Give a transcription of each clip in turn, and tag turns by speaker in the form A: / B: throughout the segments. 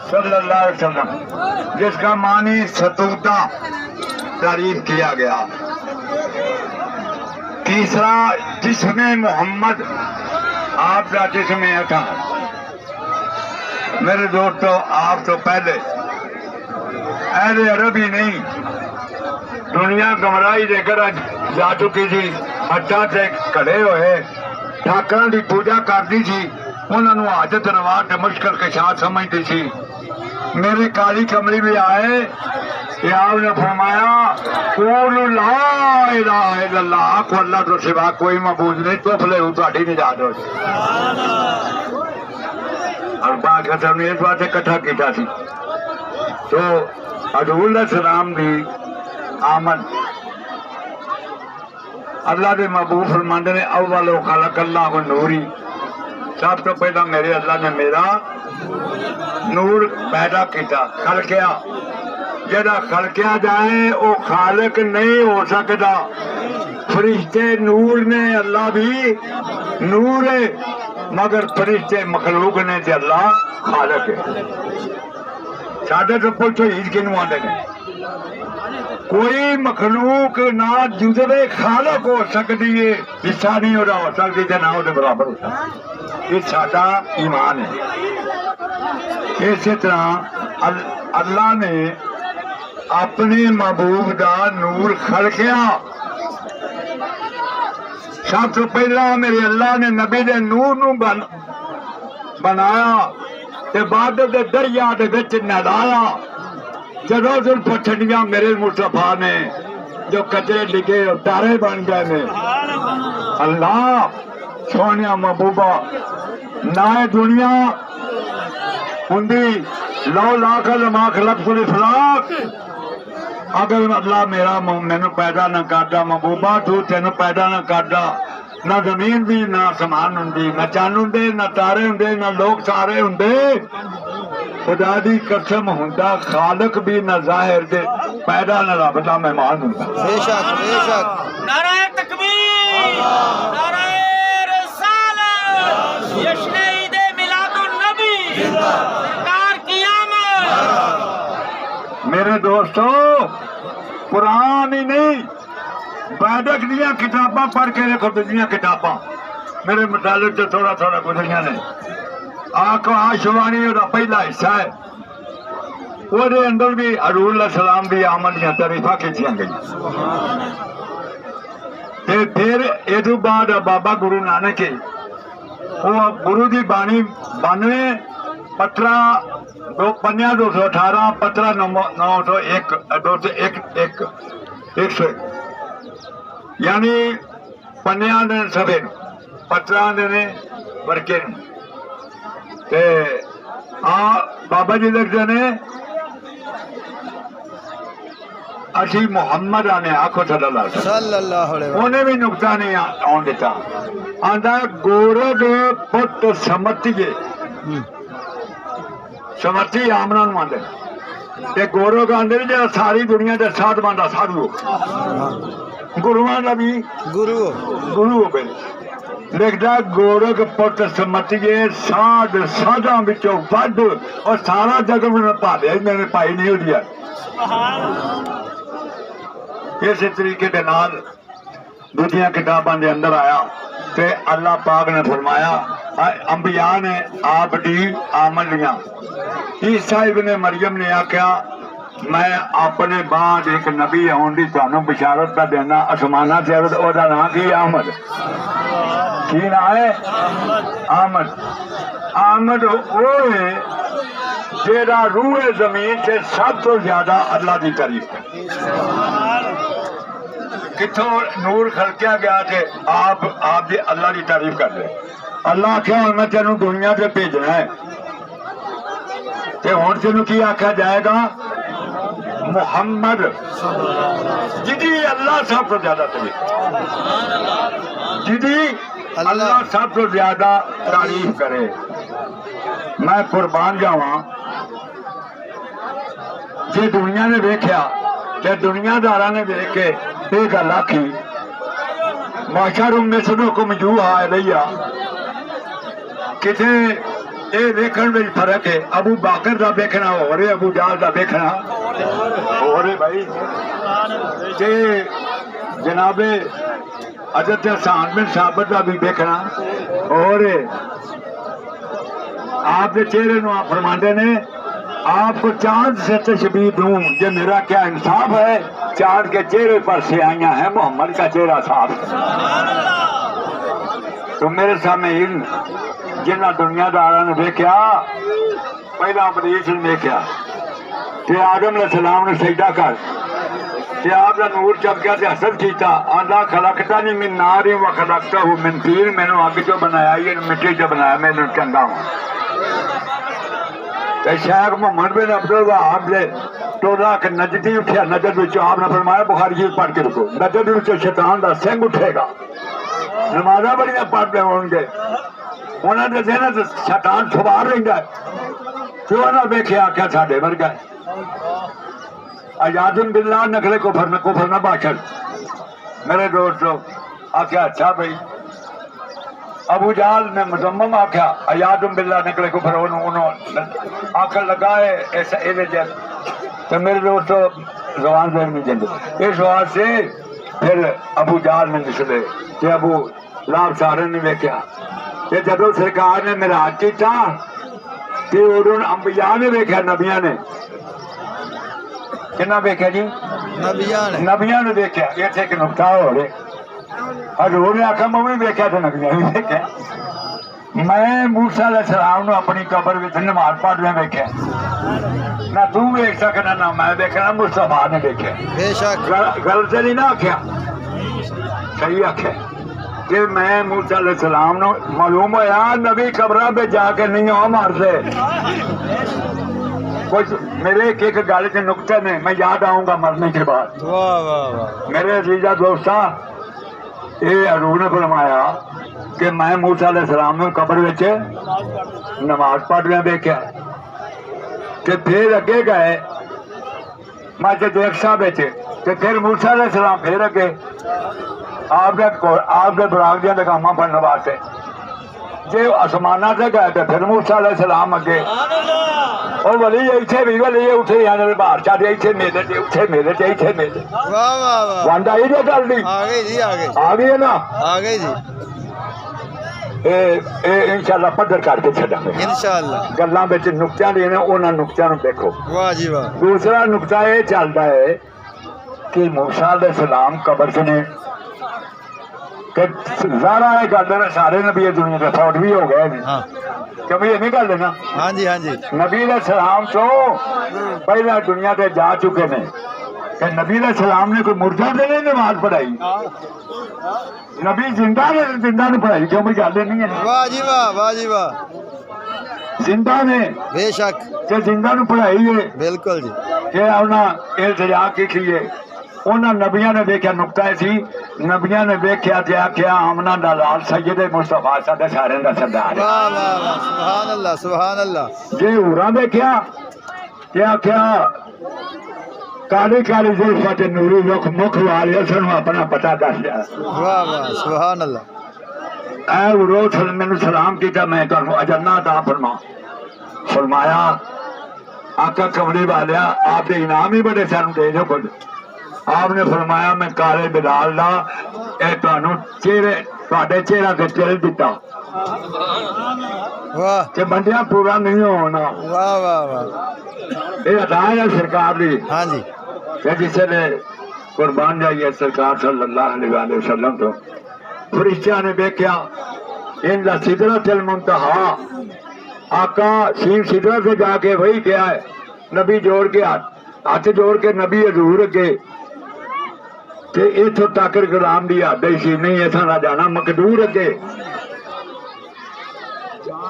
A: صلی اللہ علیہ وسلم، جس کا معنی ستوتا تعریف کیا گیا۔ تیسرا جسم محمد، آپ کا جسم تھا۔ میرے دوستو، آپ تو پہلے اہل عرب ہی نہیں، دنیا گمراہی دے کر جا چکی تھی، ہٹا سے کھڑے ہوئے ٹھاکراں دی پوجا کرتی تھی، انہوں نے حاجت روا کے مشکل کشا سمجھتی تھی۔ میرے کالی کملی بھی آئے کہ آپ نے فرمایا قولوا لا الہ الا اللہ، آخو اللہ تو سوا کوئی معبود نہیں، تو پھلے ہو تہاڈی نجات ہو۔ اور پاک حسن نے اس بات سے کٹھا کیتا سی تو حضور علیہ السلام دی آمد، اللہ دے محبوب فرماندے نے اول خلق اللہ نوری، سب تو پہلا میرے اللہ نے میرا نور پیدا کیتا، خلقیا۔ جڑا خلقیا جائے وہ خالق نہیں ہو سکتا۔ فرشتے نور نے، اللہ بھی نور ہے، مگر فرشتے مخلوق نے تے اللہ خالق ہے۔ ساڈے تو پوچھو عید کنوں آندے نے؟ کوئی مخلوق نہ جزو خالق ہو سکتی ہے، حصہ نہیں ہو سکتی تے نہ وہ برابر ہو سکتی۔ یہ ساڈا ایمان ہے۔ اسی طرح اللہ نے اپنے محبوب دا نور خلقیا۔ سب تو پہلا میرے اللہ نے نبی دے نور نو بنایا تے بعد دے دریا دے وچ نہلایا۔ جدوں پچھڑیاں میرے مصطفیٰ نے جو کچرے لگے تارے بن گئے نے۔ اللہ سونیا محبوبہ نہ دنیا ہندی لو لاکھ لما خلقت الافلاق، اگر اللہ میرا مینو پیدا نہ کردا محبوبہ، تو تینو پیدا نہ کردا، نہ زمین بھی نہ آسمان ہوندی، نہ چن ہوندے، نہ تارے ہوندے، نہ لوگ سارے ہوندے۔ خدا دی قسم ہوندا خالق بھی نہ ظاہر دے پیدا نہ رب دا مہمان ہوندا۔
B: بے شک بے شک۔
C: نعرہ تکبیر، نعرہ رسالت، جشن عید میلاد النبی، سرکار کی آمد۔
A: میرے دوستو، قرآن ہی نہیں، ویدک دیاں کتاباں پڑھ کے دیکھو، دنیا کتاباں میرے مطالعے سے تھوڑا تھوڑا گزریاں نے۔ آنکھ آشوانی وہ پہلا حصہ ہے، وہ اندر بھی حضور علیہ السلام دی آمد دیاں تعریفاں کیتیاں گئی۔ پھر یہ بعد بابا گرو نانک وہ گرو دی بانی 92 پترا 218 پترا 901 یعنی پنیا نے سبے پترا نے ورکے بابا جی لکھتے نے اسی محمد آنے آخو صلی اللہ علیہ وسلم، انہیں بھی نقطہ نہیں آن دیتا۔ آندا گورگ پت سمتیے، سمتی آمنا آدھے گورگ آدھے جا ساری دنیا کے ساتھ بنتا سادھو گرواں کا بھی گرو ہو گئے۔ لکھتا گورگ پت سمتیے سادھ سادھاں وچوں ود، اور سارا جگ میں پا لیا میرے پائی نہیں ہو دیا۔ اسی طریقے کے نال دوسری کتاباں دے اندر آیا تے اللہ پاک نے فرمایا انبیاء نے آپ دی آمد لیاں۔ عیسیٰ ابن مریم نے آکھیا میں اپنے بعد ایک نبی ہون دی تانوں بشارت پہ دینا آسماناں سے، او دا نام کی آمد، کی نام ہے آمد۔ آمد وہ ہے جیڑا روح زمین سے سب تو زیادہ اللہ کی تعریف ہے۔ کتوں نور خلقیا گیا کہ آپ دی اللہ کی تعریف کر دے۔ اللہ آخیا ہوں میں تینوں دنیا سے بھیجنا ہے، تے ہوں تینوں کی آخیا جائے گا محمد، جدی اللہ سب تو زیادہ تعریف، جدی اللہ سب تو زیادہ تعریف کرے۔ میں قربان جاواں جی دنیا نے دیکھا کہ دنیا دارا نے دیکھ کے یہ گل آخی معاشر مثلکم یوحیٰ الیہ، کسی یہ دیکھنے میں فرق ہے. ابو بکر کا دیکھنا ہو رہے, ابو جہل کا دیکھنا ہو رہے بھائی. کہ جناب حضرت حسان بن ثابت کا بھی دیکھنا ہو رہے. آپ کے چہرے نو آپ فرماندے نے آپ کو چاند سے تشبیہ دوں, یہ میرا کیا انصاف ہے. چاند کے چہرے پر سے آئیاں ہیں, محمد کا چہرہ صاف ہے. تو میرے سامنے ان جنہ دنیا دارا نے دیکھا, پہلا مریض نے دیکھا کہ آدم علیہ السلام نے سجدہ کر کہ آپ کا نور چپ گیا تے حسد کیتا. آندا خلقتا نہیں من نار و خلقتا ہوں من طین, میں نے اگ چو بنایا, یہ مٹی چو بنایا, میں نے چنگا ہوں. شیخ محمد بن عبد الوہاب نے ٹولا کہ نجدی اٹھیا, نجد وچوں آپ نے فرمایا بخاری شریف پڑھ کے رکو, نجد وچوں شیطان دا سنگ اٹھے گا. نمازاں بڑیاں پڑھتے ہون گے, انہاں دے ذہن تے شیطان سوار رہندا ہے. کیوں نہ ویکھیا کہ ساڈے ورگا ایاذ باللہ نقل کفر نہ باشد. میرے دوستو آخیا اچھا بھائی, ابو جہل نے مذمم آخیا ایاذ باللہ نقل کفر, انہوں آخر لگا ہے تو میرے دوستو زبان سے نہیں جاندے. اس واسطے پھر ابو جہل نے نسلے کہ ابو لہب سارے نے ویکھیا کہ جدو سرکار نے معراج کیتا کہ انہوں نے انبیاء نے ویکھیا, نبیاں نے کنا ویکھیا جی, نبیاں نے ویکھیا. اتنے ایک نقطہ ہو رہے, حضور نے آخیا میں بھی ویکھیا تو نبیاں بھی ویکھیا. میں موسیٰ علیہ السلام نے اپنی قبر میں نماز پڑھدے ویکھیا, نہ تو ویکھ سکنا نہ میں ویکھنا, مصطفیٰ نے ویکھیا.
B: بے شک
A: غلط نہیں نہ آخیا, صحیح آخیا کہ میں موسیٰ علیہ السلام نے معلوم ہوا نبی قبراں پہ جا کے نہیں ہو مارتے. کچھ میرے ایک گل کے نقطے نے میں یاد آؤں گا مرنے کے بعد. میرے عزیزہ دوستا, یہ حضور نے فرمایا کہ میں موسیٰ علیہ السلام نے قبر وچ نماز پڑھ رہے دیکھا کہ پھر اگے گئے مسجد دیکھ صاحب کہ پھر موسیٰ علیہ السلام پھر اگے آپ کے براق دیا لگاماں پڑھنے واسطے. جی آسمانہ سے گئے تو پھر موسیٰ علیہ السلام اگے. اور ولی ایتھے بھی ولی اٹھے جانے باہر چاہتے ایتھے میلے تے اٹھے میلے تے ایتھے میلے. وانڈ آئی جی گل نہیں, آ گئی ہے نا,
B: آ گئی جی.
A: انشاءاللہ پدر کر کے چھڑا گے
B: انشاءاللہ.
A: گلاں وچ نقطے دینے, انہاں نقطیاں نوں دیکھو.
B: واہ جی واہ.
A: دوسرا نقطہ یہ چلتا ہے کہ موسیٰ علیہ السلام قبر سے نے کہ ظاہر ہے گل سارے نبی دنیا کے فوت بھی ہو گئے کہ یہ نہیں گل نا.
B: ہاں جی ہاں جی.
A: نبی علیہ السلام تو پہلے دنیا تے جا چکے ہیں کہ نبی علیہ السلام نے کوئی مردہ دے نہیں نماز پڑھائی, نبی زندہ نے پڑھائی. کیوں بھی گل نہیں ہے.
B: واہ جی واہ, واہ جی واہ.
A: زندہ نے
B: بے شک
A: کہ زندہ نے پڑھائی ہے.
B: بالکل جی.
A: کہ انہیں التجا کی لیے انہاں نبیاں نے دیکھا. نقطہ سی نبیاں نے دیکھا تے آخیا آمنہ دا لال سید مصطفیٰ ساڈے سارے دا سردار.
B: واہ واہ واہ, سبحان اللہ سبحان اللہ.
A: جی ہوراں دیکھا کہ آخیا کالی کالی زلفت نوری مکھ والے سن اپنا پتہ دس لیا.
B: واہ واہ سبحان اللہ.
A: اے روز مینوں سلام کیتا, میں تانوں اجر نہ عطا فرما. فرمایا آقا کملی والیا آپ دے انعام ہی بڑے سن, دے جو کچھ. آپ نے فرمایا میں کالے بلال دا اے تانوں تواڈے چہرہ تے تل دتا
B: واہ
A: کہ بندیاں پورا نہیں ہونا.
B: واہ واہ واہ.
A: یہ عطا ہے سرکار دی.
B: ہاں جی.
A: کہ جسے نے قربان جائیے سرکار صلی اللہ علیہ وسلم تو فرشتیاں نے دیکھا ان دا سدرۃ المنتہا. آقا سین سدرہ سے جا کے وہی کیا ہے, نبی جوڑ کے ہاتھ جوڑ کے نبی حضور کے کہ اتوں تک غلام دی حد سی نہیں ایسا نہ جانا مقدور اگے.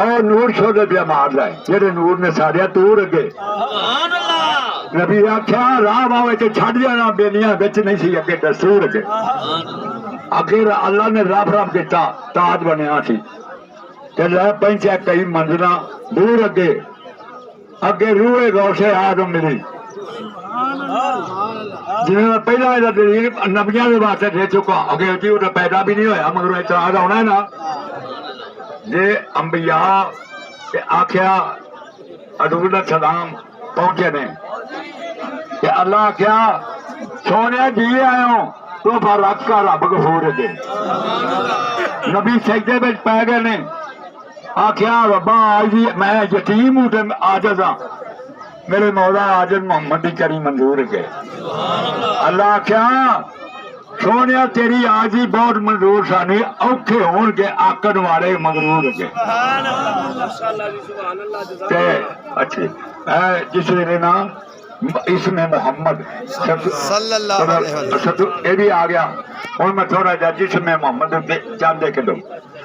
A: اور نور شوہدے پہ مار لائے جہے نور نے سارے تور اگے. نبی آخیا راہ باوے تے چھڈ جانا بیلیاں بچ نہیں سی اگے دستور اگے. آخر اللہ نے رب رب دیتا تاج بنیا سی تے لے پہنچیا کئی منزلاں دور اگے. اگے روح غوث اعظم ملی جی میں پہلا دلیل نبیاں کے واسطے دے چکا. اگے جی وہ پیدا بھی نہیں ہویا مگر اعتراض آنا ہے نا. جی انبیاء کہ آخیا حضور دا سلام پہنچے نے کہ اللہ کیا سونے جی آئے ہو تو رکھ کا رب غفور دے نبی سجدے وچ پی گئے نے آخیا ربا آج میں یتیم ہوں تے عاجز ہاں میرے مولا عاجز محمد دی کری منظور ہے اللہ کیا سونے تیری آجی بہت منظور سانی اوکھے ہون کے آکڑ والے مغرور کے اچھے جس نے نا اس میں محمد
B: صلی اللہ علیہ وسلم
A: یہ بھی آ گیا اور میں تھوڑا جا جس میں محمد چاند دے کے دو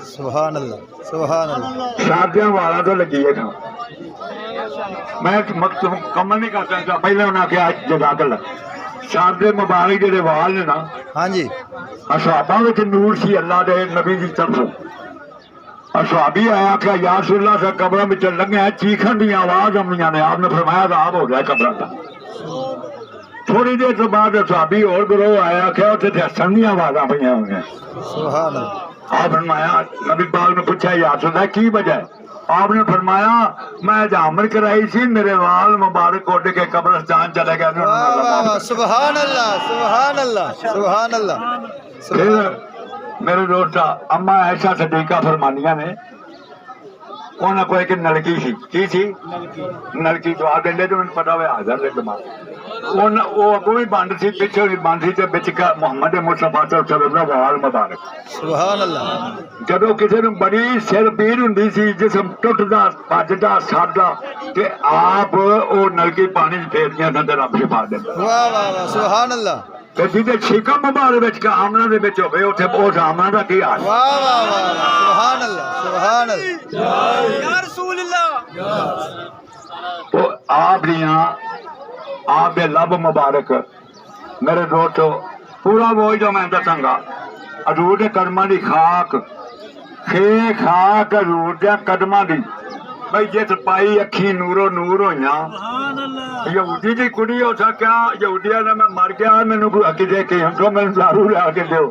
B: سبحان اللہ سبحان اللہ
A: شادیاں والا تو لگی ہے تھا میں مکمل نہیں کر سکتا پہلے انہوں نے کیا جزاک اللہ شادی مبارک جڑے وال نے نا
B: ہاں جی
A: اصحابہ وچ نور سی اللہ دے نبی دی طرف اصحابی آیا کہ یا رسول اللہ سے قبروں وچ لنگے چیخن دی آواز آمدیاں نے آپ نے فرمایا عذاب ہو گیا قبراں دا تھوڑی دیر تو بعد اصحابی اور گروہ آیا کہ اوتھے تے ہسن دی آوازاں پئیاں ہوئیاں
B: سبحان اللہ
A: آپ فرمایا نبی پاک نے پوچھا یا رسول اللہ کی وجہ ہے آپ نے فرمایا میں جامر کرائی سی میرے وال مبارک اٹھ کے قبرستان چلے گئے
B: سبحان اللہ سبحان اللہ سبحان اللہ
A: پھر میرے دوست اما ایسا صدیقہ فرمانیاں نے انہوں کو ایک نلکی سی کی سی نلکی دعا دیں تو انہیں پتا ہوئے حاضر دے دماغ وہ اگوں بھی بانڈ سی پیچھے بھی بانڈ سی بچ کا محمد مصطفیٰ صلی اللہ وال مبارک
B: سبحان اللہ
A: جدو کسی نے بڑی سر پیر ہوں سی جسم ٹوٹتا بجتا سڑتا کہ آپ وہ نلکی پانی پھیرتیاں سن رب شفا دے
B: واہ واہ واہ سبحان اللہ
A: جیسے چھیکا مبارک کا آمنا دے بچ ہوئے اتنے اس آمنا کا کی حال
B: واہ واہ واہ سبحان اللہ سبحان اللہ
C: یا رسول اللہ
A: تو آپ دیاں آپ دے لب مبارک میرے دوستو پورا وہی جو میں دساں گا حضور دے قدماں دی خاک حضور دے قدماں دی بھائی جس پائی اکھی نورو نور ہویاں یہودی دی کڑی ہو سکیا یہودیاں نے میں مر گیا مینوں کوئی حق دے کے ہم میں لارو لے کے دیو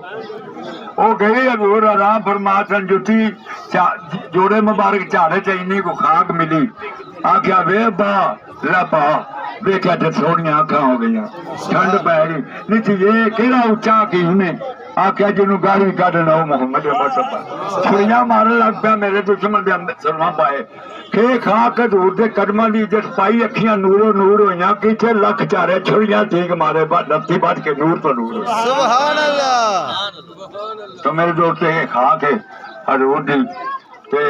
A: وہ گئی حضور آرام فرما سن جتی جوڑے مبارک چاڑے چینی کو خاک ملی آخیا وے با لپا دیکھا تو سونی آنکھاں ہو گئی ٹھنڈ پی گئی نہیں تھی یہ کہڑا اچا کی انہیں آخیا جنوں گاڑی کڈنا وہ محمد مصطفیٰ چھریاں مارن لگ پیا میرے دشمن دے سلما پائے کہ خاک حضور دے قدماں دی جس پائی اکھیاں نورو نور ہویاں کیچے لکھ چارے چھریاں تیگ مارے نفتی بچ کے نور تو نور
B: سبحان اللہ
A: تو میرے دوست یہ خاک ہے حضور دی تے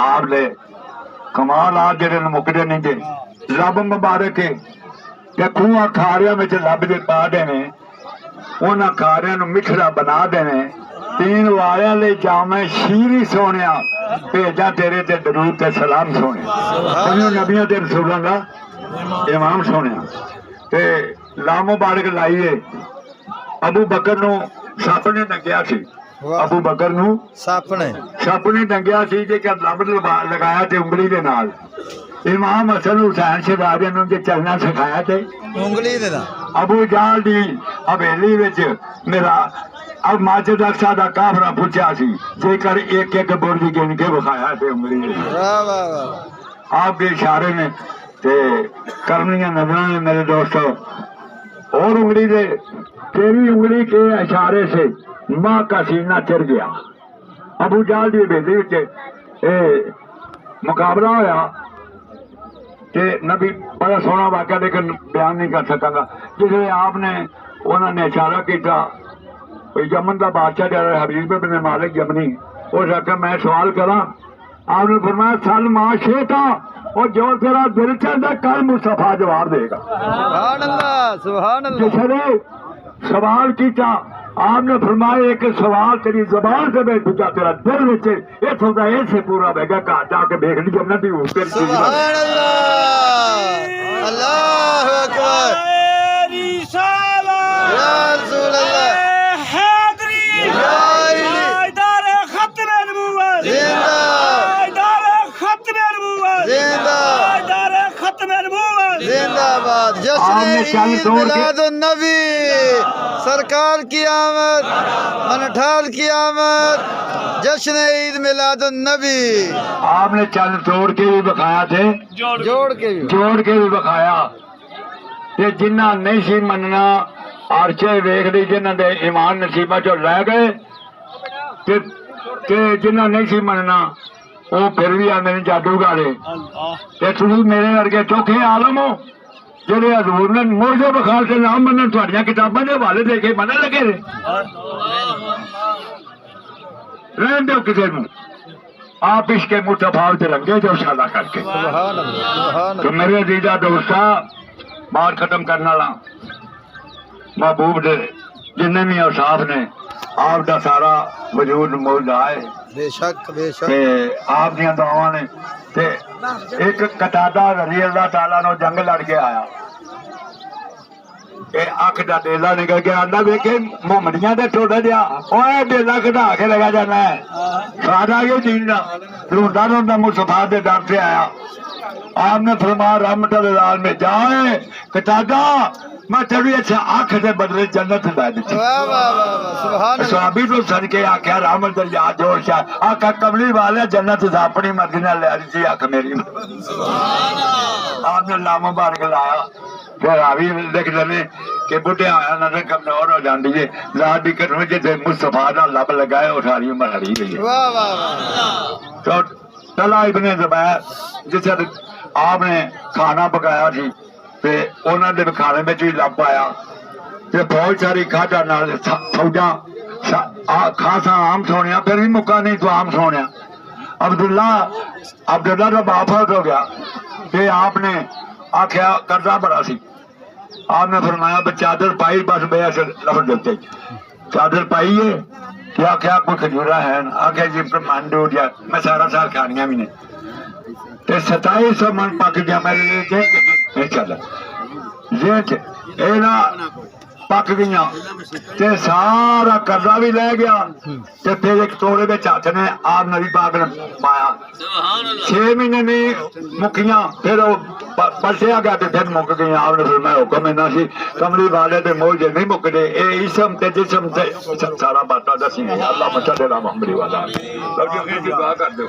A: آپ دے کمال آ جڑے مکدے نہیں دے رب مبارک ہے کہ کھواں کھاریاں وچ لب دے پا دینے انہاں کھاریاں نو مٹھڑا بنا دینے تین واریاں لے جامع شیری سونیا بھیجا تیرے تے درود تے سلام سونیا انہوں نبیوں تے رسولاں دا امام سونیا تے لا مبارک لائیے ابو بکر نو سپ نے ڈنگیا سی ابو بکر نو سپ نے ڈنگیا سی جے کہ لب لگایا تے انگلی دے نال امام حسن حسین شہزادے نوں جے چلنا سکھایا تے
B: انگلی دے نال
A: ابو جہل دی حویلی وچ میرا اب ماجد اقصا دا کافرہ پوچھا سی جے کر ایک ایک برج گن کے بخایا تے انگلی دے
B: واہ واہ واہ
A: آپ کے اشارے نے تے کرنیاں نظراں نے میرے دوستو اور انگلی دے تیری انگلی کے اشارے سے ماں کا سینہ چڑھ گیا ابو جہل دی حویلی وچ مقابلہ ہویا کہ نبی بڑا سونا واقعہ لیکن بیان نہیں کر سکا گا جس لیے آپ نے انہوں نے اشارہ کیا یمن کا بادشاہ جا حبیب بن مالک یمنی اس آخر میں سوال کرا آپ نے فرمایا سل ماں شیتا اور جو تیرا دل چاہتا کل مصطفیٰ جواب دے گا
B: سبحان اللہ سبحان اللہ
A: جس نے سوال کیا آپ نے فرمایا ایک سوال تیری زبان سے میں پوچھا تیرا دل وچ اس ہوتا ایسے پورا بہ گیا گھر جا کے دیکھ لی جنت دی ہو
B: سبحان اللہ اللہ اکبر یا رسول اللہ
C: حیدری ادارے ختم نبوت
B: زندہ
C: ادارے ختم نبوت
B: زندہ
C: ادارے ختم
B: زندہ باد
A: آپ
B: جشن
A: نے چل
B: عید
A: توڑ کے-
B: میلاد النبی سرکار کی آمد منٹھال کی آمد جشن عید میلاد النبی
A: آپ نے چل توڑ کے بھی بکھایا تھے
B: جوڑ کے بھی
A: جوڑ کے بھی بکھایا کہ جنہ نہیں سی مننا آرچے ویخ لی جنہ دے ایمان نصیبہ چو لے گئے کہ جنہ نہیں سی مننا وہ پھر بھی آ میرے جادوگارے تے تسی میرے ورگے چوکھے عالم ہو جڑے حضور نے موجے بخار سے نام منن تہاڈیاں کتاباں دے حوالے دے کے منن لگے نے رہن دیو کسے نوں آپ عشق مصطفیٰ تے رنگے جو شادہ کر کے
B: سبحان اللہ سبحان
A: تو
B: اللہ
A: میرے عزیزہ دوستا بات ختم کرنا لا محبوب دے جننے بھی اوصاف نے آپ دا سارا وجود موجود آئے
B: بے شک بے شک
A: تے آپ دیاں دعاواں نے تے ایک قتادہ رضی اللہ تعالیٰ نو جنگ لڑ کے آیا اے اکھ دا ڈیلا نکل کے آندا ویکھے محمدیاں دے ٹوٹے دیا اوے ڈیلا کٹا کے لگا جانا ہے سارا یہ دین دا روندا روندا مصطفیٰ دے در سے آیا آپ نے فرمایا رحمت اللہ میں جائے قتادہ میں تیری اچھا آنکھ دے بدلے جنت لے دیتی
B: واہ واہ واہ واہ سبحان اللہ
A: صحابی تو سن کے آکھیا رحمت اللہ جوڑ شاہ آقا کملی والے جنت سے اپنی مرضی نہ لے رہی تھی آنکھ میری آپ نے نام مبارک لایا پھر راوی لکھ دنے کہ بڈھے آیا نظر کمزور ہو جاندی ہے ذات بھی کرنے جیسے مصطفیٰ دا لب لگائے اور ساری عمر ہری گئی
B: واہ واہ واہ
A: تو طلحہ ابن زبیر جسے آپ نے کھانا پکایا تھی تے انہوں نے کھانے میں بھی لب آیا تے بہت ساری کھاٹا نال فوجاں خاصا عام سونیا پھر بھی مکا نہیں تو عام سونیا عبداللہ کا باپ ہو گیا تے آپ نے آخیا قرضہ بڑا سی آپ نے فرمایا بس چادر پائی بس بے اثر لفظ دیتے چادر پائی ہے کیا کیا کوئی کھجورا ہے آخیا جی مانڈو یا میں سارا سال کھانیاں بھی نے تے 2700 من پک گیا میں لے کے چل یہ نا پک گیا تے سارا قرضہ بھی لے گیا تے پھر ایک توڑے میں ہاتھ نے آپ نبی پاک نے پایا 6 مہینے نہیں مکیاں پھر وہ پلٹیا گیا تے پھر مک گئی آپ نے فرمایا حکم اینا سی کملی والے تے موجے نہیں مکدے اے اسم تے جسم تے سارا باتاں دسی اللہ مچا دے محمد والا دعا کر دو